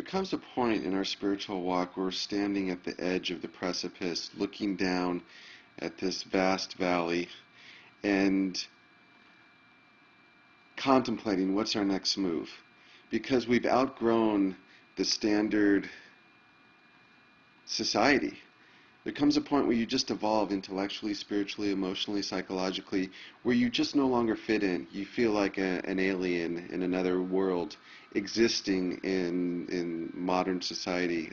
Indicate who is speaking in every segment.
Speaker 1: There comes a point in our spiritual walk where we're standing at the edge of the precipice, looking down at this vast valley and contemplating what's our next move. Because we've outgrown the standard society. There comes a point where you just evolve intellectually, spiritually, emotionally, psychologically, where you just no longer fit in. You feel like an alien in another world existing in modern society,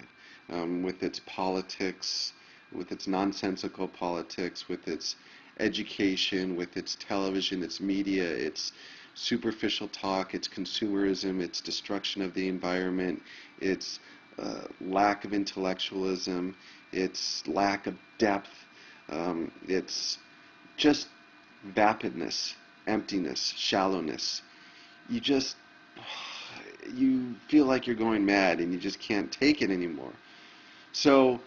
Speaker 1: with its politics, with its nonsensical politics, with its education, with its television, its media, its superficial talk, its consumerism, its destruction of the environment, its lack of intellectualism, its lack of depth, its just vapidness, emptiness, shallowness. You feel like you're going mad and you just can't take it anymore. So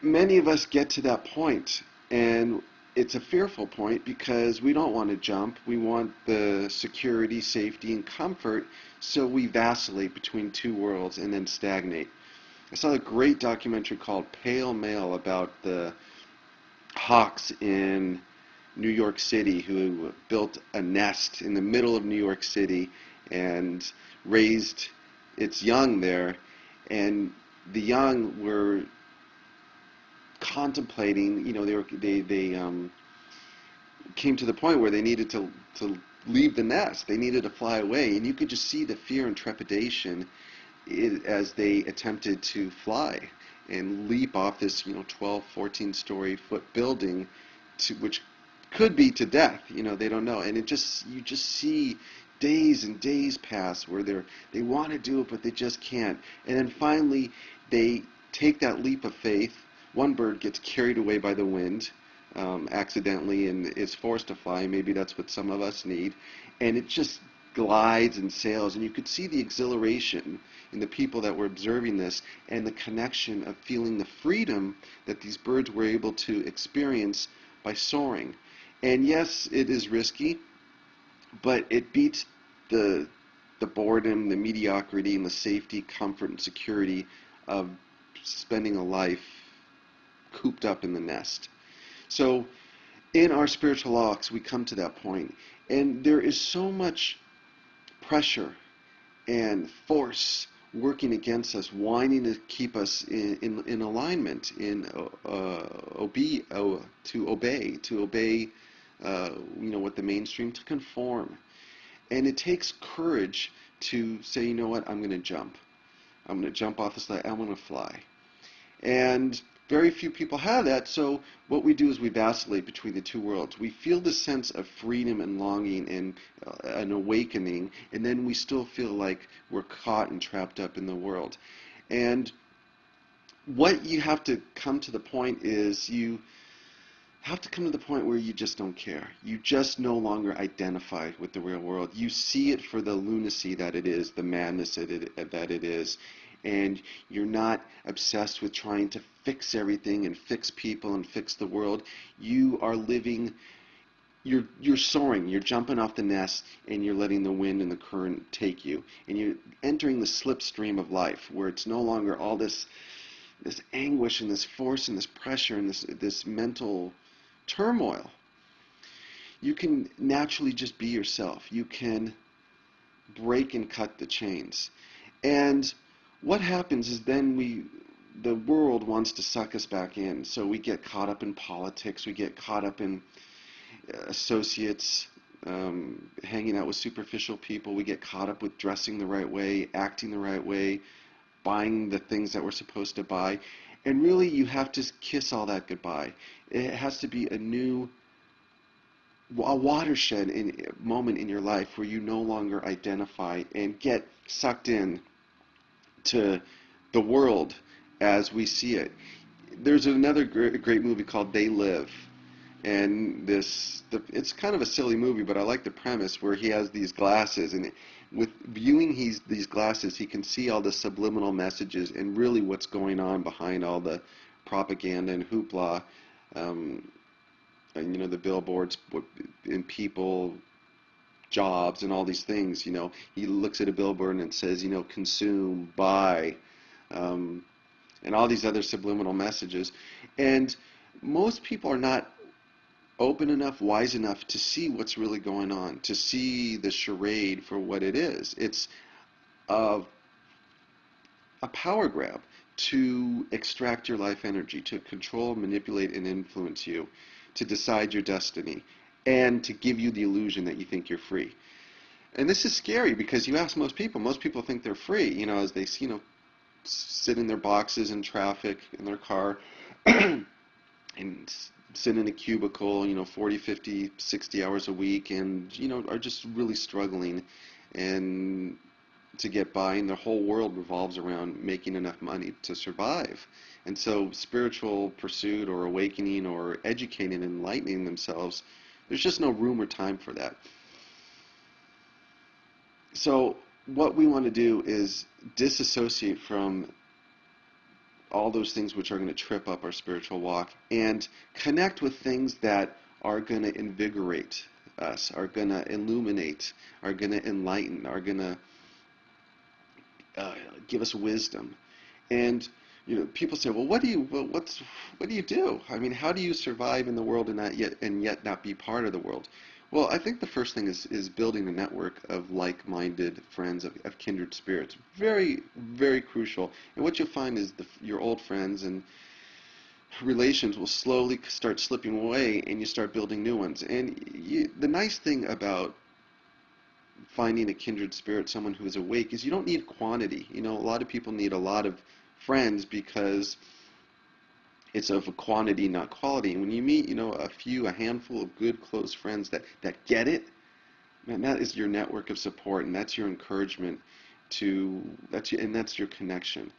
Speaker 1: many of us get to that point, and it's a fearful point because we don't want to jump. We want the security, safety, and comfort, so we vacillate between two worlds and then stagnate. I saw a great documentary called Pale Male about the hawks in New York City who built a nest in the middle of New York City and raised its young there, and the young were contemplating, they came to the point where they needed to leave the nest. They needed to fly away, and you could just see the fear and trepidation as they attempted to fly and leap off this 12, 14 story foot building, which could be to death. They don't know, and you just see days and days pass where they want to do it but they just can't, and then finally they take that leap of faith. One bird gets carried away by the wind accidentally and is forced to fly. Maybe that's what some of us need, and it just glides and sails, and you could see the exhilaration in the people that were observing this and the connection of feeling the freedom that these birds were able to experience by soaring. And yes, it is risky, but it beats the boredom, the mediocrity, and the safety, comfort, and security of spending a life cooped up in the nest. So in our spiritual walks, we come to that point, and there is so much pressure and force working against us, wanting to keep us in alignment, to obey, what the mainstream, to conform. And it takes courage to say, you know what, I'm going to jump. I'm going to jump off this ledge. I'm going to fly. And very few people have that, so what we do is we vacillate between the two worlds. We feel the sense of freedom and longing and an awakening, and then we still feel like we're caught and trapped up in the world. And what you have to come to the point is you have to come to the point where you just don't care. You just no longer identify with the real world. You see it for the lunacy that it is, the madness that it is, and you're not obsessed with trying to fix everything and fix people and fix the world. You are living, you're soaring, you're jumping off the nest, and you're letting the wind and the current take you. And you're entering the slipstream of life, where it's no longer all this anguish and this force and this pressure and this mental turmoil. You can naturally just be yourself. You can break and cut the chains. And what happens is then the world wants to suck us back in. So we get caught up in politics. We get caught up in associates, hanging out with superficial people. We get caught up with dressing the right way, acting the right way, buying the things that we're supposed to buy. And really, you have to kiss all that goodbye. It has to be a watershed moment in your life where you no longer identify and get sucked in to the world as we see it. There's another great movie called They Live, and it's kind of a silly movie, but I like the premise where he has these glasses, and with viewing these glasses, he can see all the subliminal messages and really what's going on behind all the propaganda and hoopla, and the billboards and people jobs and all these things. He looks at a billboard and it says, consume, buy, and all these other subliminal messages. And most people are not open enough, wise enough to see what's really going on, to see the charade for what it is. It's a power grab to extract your life energy, to control, manipulate, and influence you, to decide your destiny, and to give you the illusion that you think you're free. And this is scary because you ask most people think they're free, as they, sit in their boxes in traffic, in their car, and sit in a cubicle, 40, 50, 60 hours a week, and, are just really struggling and to get by, and their whole world revolves around making enough money to survive. And so spiritual pursuit or awakening or educating and enlightening themselves, there's just no room or time for that. So what we want to do is disassociate from all those things which are going to trip up our spiritual walk and connect with things that are going to invigorate us, are going to illuminate, are going to enlighten, are going to give us wisdom. And people say, well, what do you do? I mean, how do you survive in the world and yet not be part of the world? Well, I think the first thing is building a network of like-minded friends, of kindred spirits. Very, very crucial. And what you'll find is your old friends and relations will slowly start slipping away, and you start building new ones. And the nice thing about finding a kindred spirit, someone who is awake, is you don't need quantity. A lot of people need a lot of friends because it's of a quantity, not quality. And when you meet, a handful of good, close friends that get it, man, that is your network of support, and that's your encouragement and that's your connection.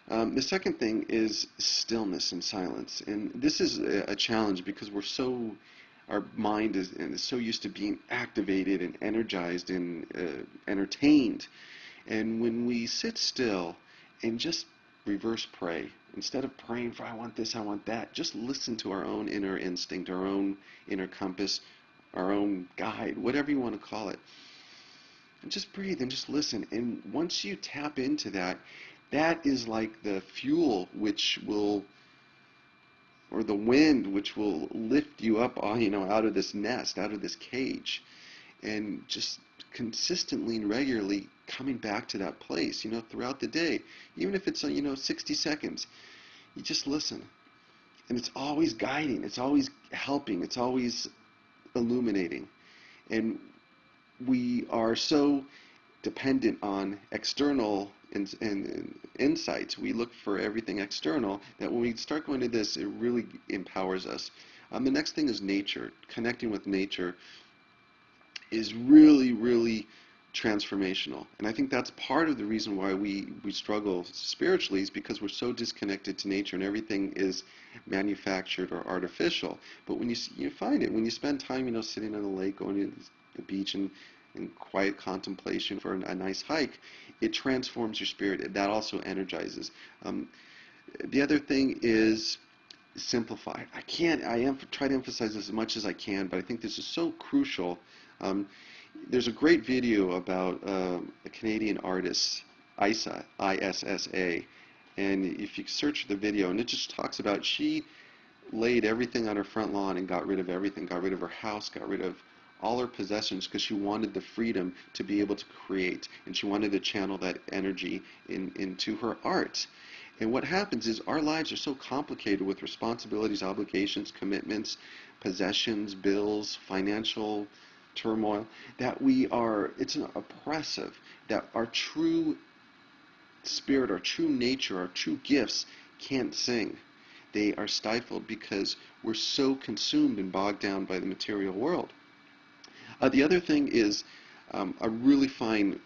Speaker 1: The second thing is stillness and silence. And this is a challenge because our mind is so used to being activated and energized and entertained. And when we sit still and just reverse pray, instead of praying for I want this, I want that, just listen to our own inner instinct, our own inner compass, our own guide, whatever you want to call it. And just breathe and just listen. And once you tap into that, that is like the fuel or the wind which will lift you up, out of this nest, out of this cage. And just consistently and regularly coming back to that place, throughout the day. Even if it's, 60 seconds, you just listen. And it's always guiding, it's always helping, it's always illuminating. And we are so dependent on external and insights. We look for everything external that when we start going to this, it really empowers us. The next thing is nature. Connecting with nature is really, really transformational. And I think that's part of the reason why we struggle spiritually, is because we're so disconnected to nature and everything is manufactured or artificial. But when you find it, when you spend time, sitting on a lake, going to the beach and in quiet contemplation for a nice hike, it transforms your spirit. That also energizes. The other thing is simplify. I try to emphasize this as much as I can, but I think this is so crucial. There's a great video about a Canadian artist, Issa, I-S-S-A, and if you search the video, and it just talks about she laid everything on her front lawn and got rid of everything, got rid of her house, got rid of all her possessions because she wanted the freedom to be able to create, and she wanted to channel that energy into her art. And what happens is our lives are so complicated with responsibilities, obligations, commitments, possessions, bills, financial turmoil, that it's oppressive, that our true spirit, our true nature, our true gifts can't sing. They are stifled because we're so consumed and bogged down by the material world. The other thing is, I really find